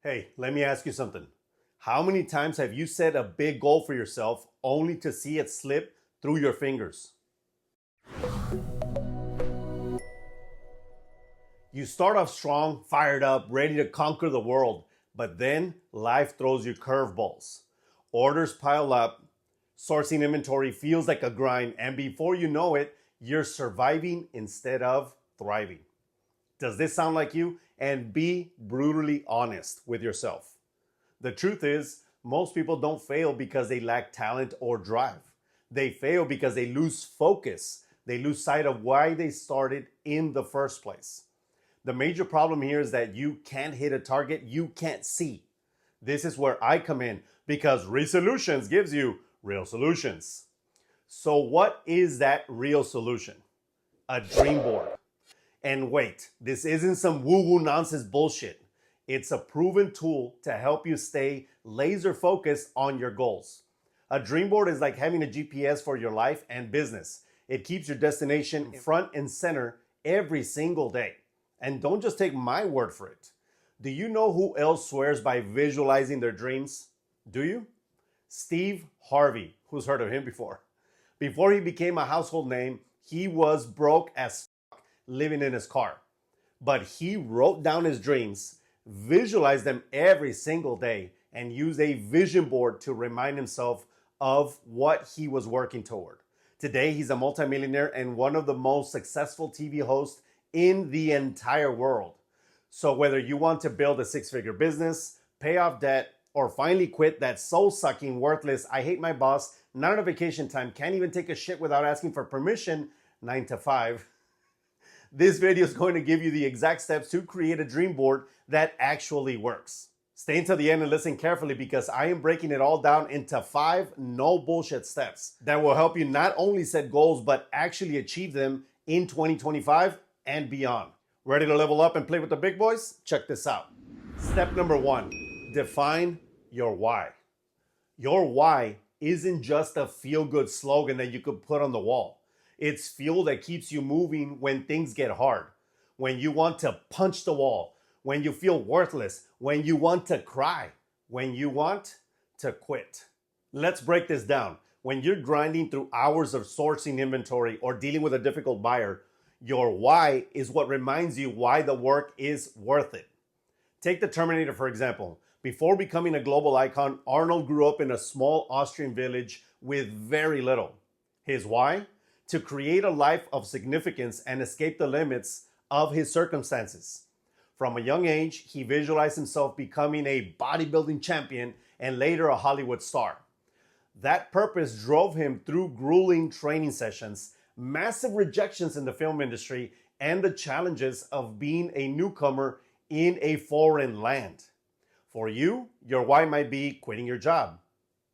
Hey, let me ask you something. How many times have you set a big goal for yourself only to see it slip through your fingers? You start off strong, fired up, ready to conquer the world, but then life throws you curveballs. Orders pile up, sourcing inventory feels like a grind, and before you know it, you're surviving instead of thriving. Does this sound like you? And be brutally honest with yourself. The truth is, most people don't fail because they lack talent or drive. They fail because they lose focus. They lose sight of why they started in the first place. The major problem here is that you can't hit a target you can't see. This is where I come in because Resellutions gives you real solutions. So what is that real solution? A dream board. And wait, this isn't some woo-woo nonsense bullshit. It's a proven tool to help you stay laser focused on your goals. A dream board is like having a GPS for your life and business. It keeps your destination front and center every single day. And don't just take my word for it. Do you know who else swears by visualizing their dreams? Do you? Steve Harvey. Who's heard of him before? Before he became a household name, he was broke as fuck living in his car. But he wrote down his dreams, visualized them every single day, and used a vision board to remind himself of what he was working toward. Today, he's a multimillionaire and one of the most successful TV hosts in the entire world. So whether you want to build a six-figure business, pay off debt, or finally quit that soul-sucking, worthless, I hate my boss, not on a vacation time, can't even take a shit without asking for permission, 9 to 5, this video is going to give you the exact steps to create a dream board that actually works. Stay until the end and listen carefully because I am breaking it all down into 5 no bullshit steps that will help you not only set goals but actually achieve them in 2025 and beyond. Ready to level up and play with the big boys? Check this out. Step number 1, define your why. Your why isn't just a feel-good slogan that you could put on the wall. It's fuel that keeps you moving when things get hard, when you want to punch the wall, when you feel worthless, when you want to cry, when you want to quit. Let's break this down. When you're grinding through hours of sourcing inventory or dealing with a difficult buyer, your why is what reminds you why the work is worth it. Take the Terminator, for example. Before becoming a global icon, Arnold grew up in a small Austrian village with very little. His why? To create a life of significance and escape the limits of his circumstances. From a young age, he visualized himself becoming a bodybuilding champion and later a Hollywood star. That purpose drove him through grueling training sessions, massive rejections in the film industry, and the challenges of being a newcomer in a foreign land. For you, your why might be quitting your job,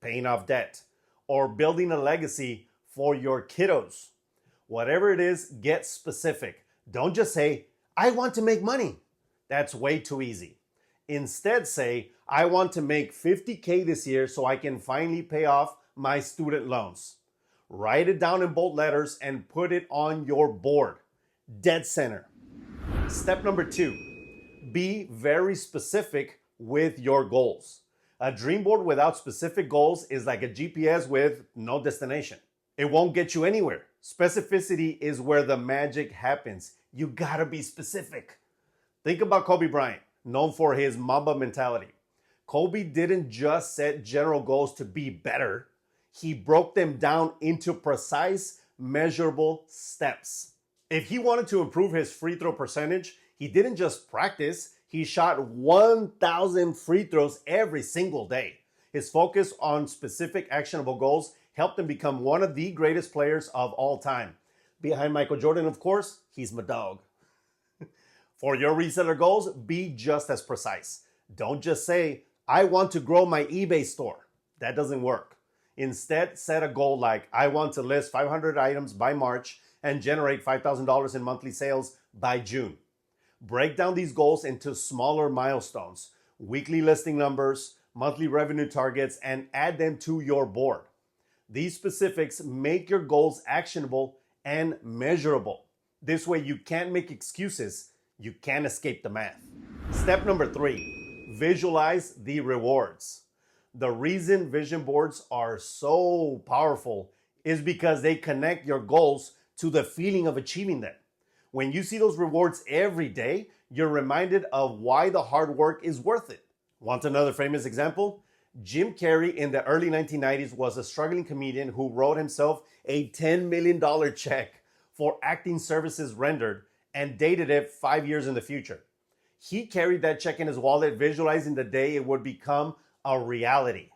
paying off debt, or building a legacy for your kiddos. Whatever it is, get specific. Don't just say, I want to make money. That's way too easy. Instead say, I want to make 50K this year so I can finally pay off my student loans. Write it down in bold letters and put it on your board. Dead center. Step number 2, be very specific with your goals. A dream board without specific goals is like a GPS with no destination. It won't get you anywhere. Specificity is where the magic happens. You gotta be specific. Think about Kobe Bryant, known for his Mamba mentality. Kobe didn't just set general goals to be better. He broke them down into precise, measurable steps. If he wanted to improve his free throw percentage, he didn't just practice. He shot 1,000 free throws every single day. His focus on specific actionable goals helped him become one of the greatest players of all time. Behind Michael Jordan, of course, he's my dog. For your reseller goals, be just as precise. Don't just say, I want to grow my eBay store. That doesn't work. Instead, set a goal like, I want to list 500 items by March and generate $5,000 in monthly sales by June. Break down these goals into smaller milestones, weekly listing numbers, monthly revenue targets, and add them to your board. These specifics make your goals actionable and measurable. This way you can't make excuses, you can't escape the math. Step number 3, Visualize the rewards. The reason vision boards are so powerful is because they connect your goals to the feeling of achieving them. When you see those rewards every day, you're reminded of why the hard work is worth it. Want another famous example? Jim Carrey in the early 1990s was a struggling comedian who wrote himself a $10 million check for acting services rendered and dated it 5 years in the future. He carried that check in his wallet, visualizing the day it would become a reality.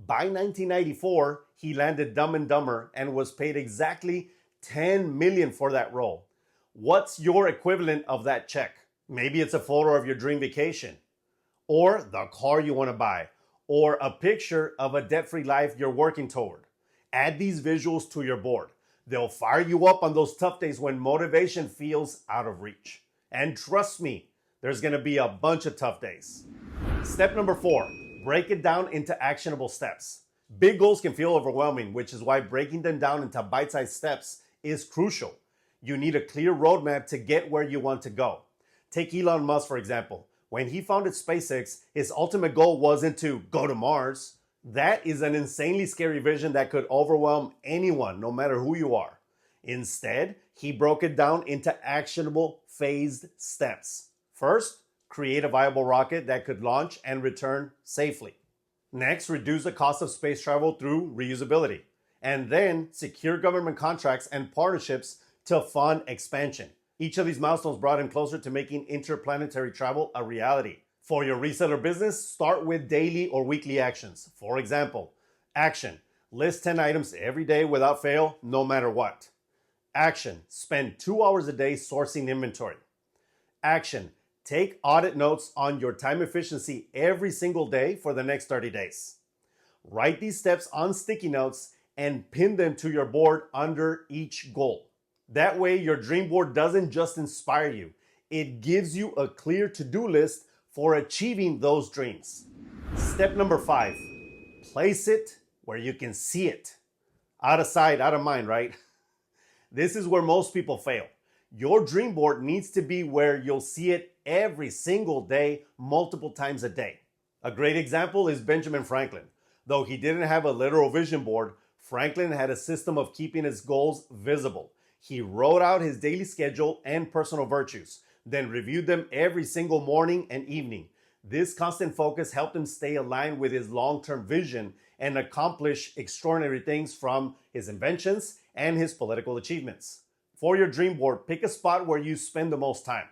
By 1994, he landed Dumb and Dumber and was paid exactly $10 million for that role. What's your equivalent of that check? Maybe it's a photo of your dream vacation, or the car you want to buy, or a picture of a debt-free life you're working toward. Add these visuals to your board. They'll fire you up on those tough days when motivation feels out of reach. And trust me, there's going to be a bunch of tough days. Step number 4, break it down into actionable steps. Big goals can feel overwhelming, which is why breaking them down into bite-sized steps is crucial. You need a clear roadmap to get where you want to go. Take Elon Musk, for example. When he founded SpaceX, his ultimate goal wasn't to go to Mars. That is an insanely scary vision that could overwhelm anyone, no matter who you are. Instead, he broke it down into actionable, phased steps. First, create a viable rocket that could launch and return safely. Next, reduce the cost of space travel through reusability. And then, secure government contracts and partnerships to fund expansion. Each of these milestones brought him closer to making interplanetary travel a reality. For your reseller business, start with daily or weekly actions. For example, action: list 10 items every day without fail, no matter what. Action: spend 2 hours a day sourcing inventory. Action: take audit notes on your time efficiency every single day for the next 30 days. Write these steps on sticky notes and pin them to your board under each goal. That way, your dream board doesn't just inspire you, it gives you a clear to-do list for achieving those dreams. Step number 5, place it where you can see it. Out of sight, out of mind, right? This is where most people fail. Your dream board needs to be where you'll see it every single day, multiple times a day. A great example is Benjamin Franklin. Though he didn't have a literal vision board, Franklin had a system of keeping his goals visible. He wrote out his daily schedule and personal virtues, then reviewed them every single morning and evening. This constant focus helped him stay aligned with his long-term vision and accomplish extraordinary things, from his inventions and his political achievements. For your dream board, pick a spot where you spend the most time.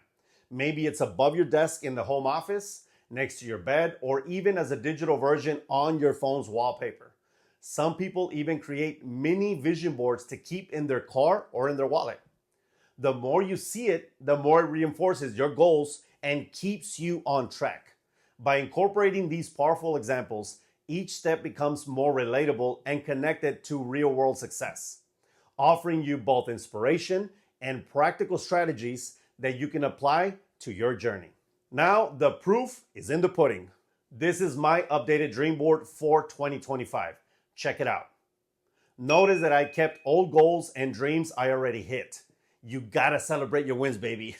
Maybe it's above your desk in the home office, next to your bed, or even as a digital version on your phone's wallpaper. Some people even create mini vision boards to keep in their car or in their wallet. The more you see it, the more it reinforces your goals and keeps you on track. By incorporating these powerful examples, each step becomes more relatable and connected to real-world success, offering you both inspiration and practical strategies that you can apply to your journey. Now, the proof is in the pudding. This is my updated dream board for 2025. Check it out. Notice that I kept old goals and dreams I already hit. You gotta celebrate your wins, baby.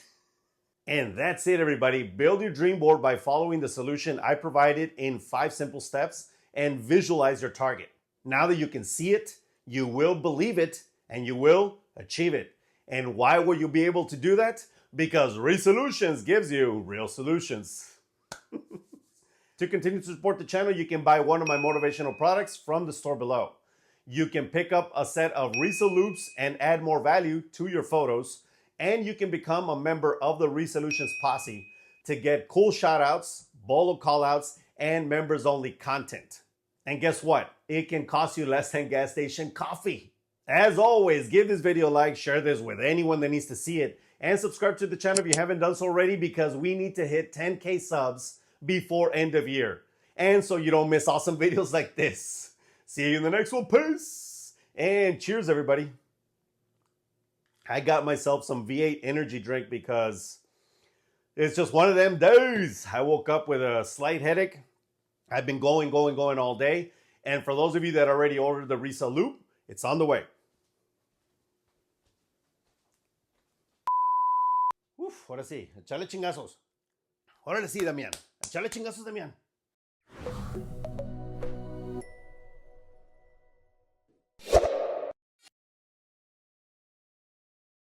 And that's it, everybody. Build your dream board by following the solution I provided in 5 simple steps and visualize your target. Now that you can see it, you will believe it, and you will achieve it. And why will you be able to do that? Because Resellutions gives you real solutions. To continue to support the channel, you can buy one of my motivational products from the store below. You can pick up a set of Reselloupes and add more value to your photos. And you can become a member of the Resellutions Posse to get cool shoutouts, bolo callouts, and members-only content. And guess what? It can cost you less than gas station coffee. As always, give this video a like, share this with anyone that needs to see it, and subscribe to the channel if you haven't done so already, because we need to hit 10K subs before end of year. And so you don't miss awesome videos like this. See you in the next one. Peace. And cheers, everybody. I got myself some V8 energy drink because it's just one of them days. I woke up with a slight headache. I've been going all day. And for those of you that already ordered the RESELLOUPE, it's on the way. Uf, ahora sí, echale chingazos. Órale sí, Damián. Echale chingazos, Damián.